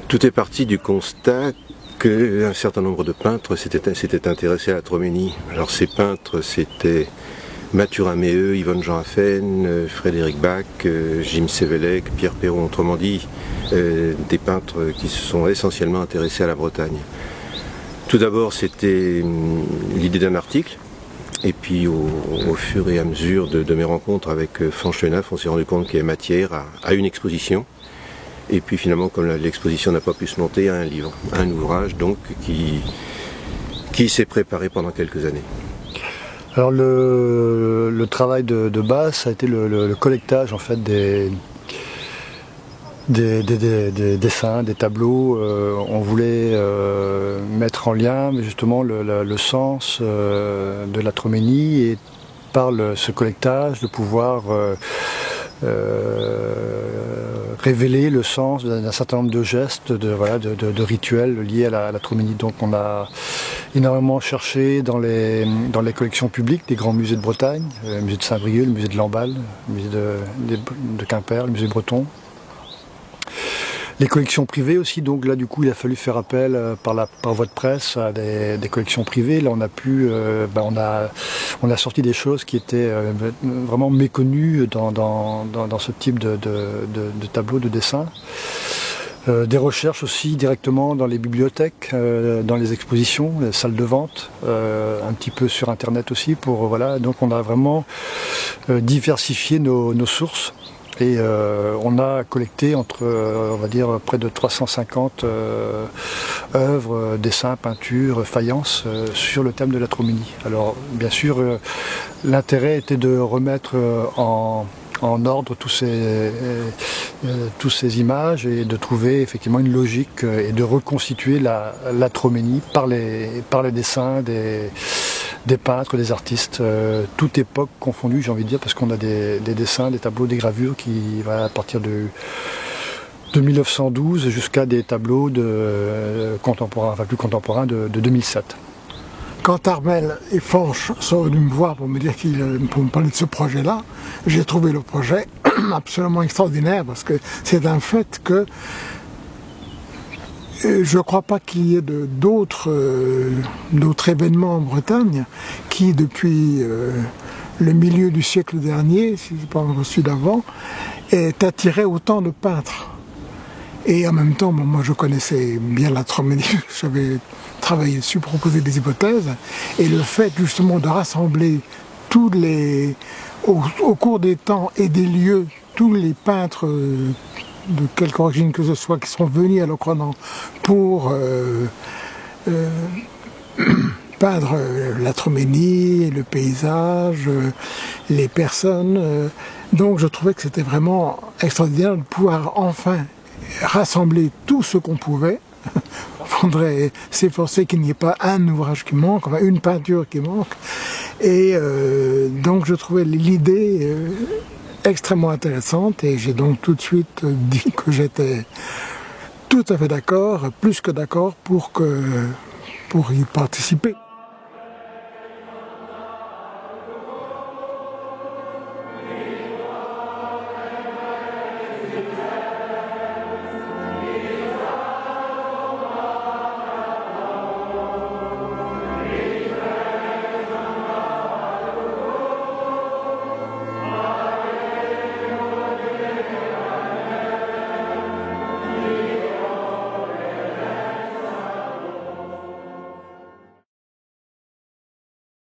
Tout est parti du constat qu'un certain nombre de peintres s'étaient intéressés à la Troménie. Alors ces peintres, c'était Mathurin Méheux, Yvonne Jean Affen, Frédéric Bach, Jim Sévélec, Pierre Perron, autrement dit, des peintres qui se sont essentiellement intéressés à la Bretagne. Tout d'abord, c'était l'idée d'un article, et puis au fur et à mesure de mes rencontres avec Fanchenaf, on s'est rendu compte qu'il y avait matière à une exposition. Et puis finalement, comme l'exposition n'a pas pu se monter, à un livre, un ouvrage donc qui s'est préparé pendant quelques années. Alors le travail de base, ça a été le collectage en fait des dessins, des tableaux. On voulait mettre en lien justement le sens de la Troménie et par ce collectage de pouvoir révéler le sens d'un certain nombre de gestes, de rituels liés à la Troménie. Donc on a énormément cherché dans les collections publiques des grands musées de Bretagne, le musée de Saint-Brieuc, le musée de Lamballe, le musée de Quimper, le musée breton. Les collections privées aussi, donc là du coup il a fallu faire appel par voie de presse à des collections privées. Là on a pu, on a sorti des choses qui étaient vraiment méconnues dans ce type de tableau, de dessin. Des recherches aussi directement dans les bibliothèques, dans les expositions, les salles de vente, un petit peu sur internet aussi. Donc on a vraiment diversifié nos sources. Et on a collecté on va dire, près de 350 œuvres, dessins, peintures, faïences sur le thème de la Troménie. Alors, bien sûr, l'intérêt était de remettre en ordre tous ces images et de trouver effectivement une logique et de reconstituer la Troménie par les dessins des peintres, des artistes, toute époque confondue, j'ai envie de dire, parce qu'on a des dessins, des tableaux, des gravures qui vont à partir de 1912 jusqu'à des tableaux plus contemporains de 2007. Quand Armel et Fanch sont venus me voir pour me dire pour me parler de ce projet-là, j'ai trouvé le projet absolument extraordinaire parce que c'est un fait que je ne crois pas qu'il y ait d'autres événements en Bretagne qui, depuis le milieu du siècle dernier, si je ne parle pas celui d'avant, aient attiré autant de peintres. Et en même temps, moi je connaissais bien la Troménie, j'avais travaillé dessus, proposé des hypothèses, et le fait justement de rassembler au cours des temps et des lieux, tous les peintres de quelque origine que ce soit, qui sont venus à l'Ocronan pour peindre la Troménie, le paysage, les personnes. Donc je trouvais que c'était vraiment extraordinaire de pouvoir enfin rassembler tout ce qu'on pouvait. Il faudrait s'efforcer qu'il n'y ait pas un ouvrage qui manque, enfin une peinture qui manque. Et donc je trouvais l'idée extrêmement intéressante et j'ai donc tout de suite dit que j'étais tout à fait d'accord, plus que d'accord pour y participer.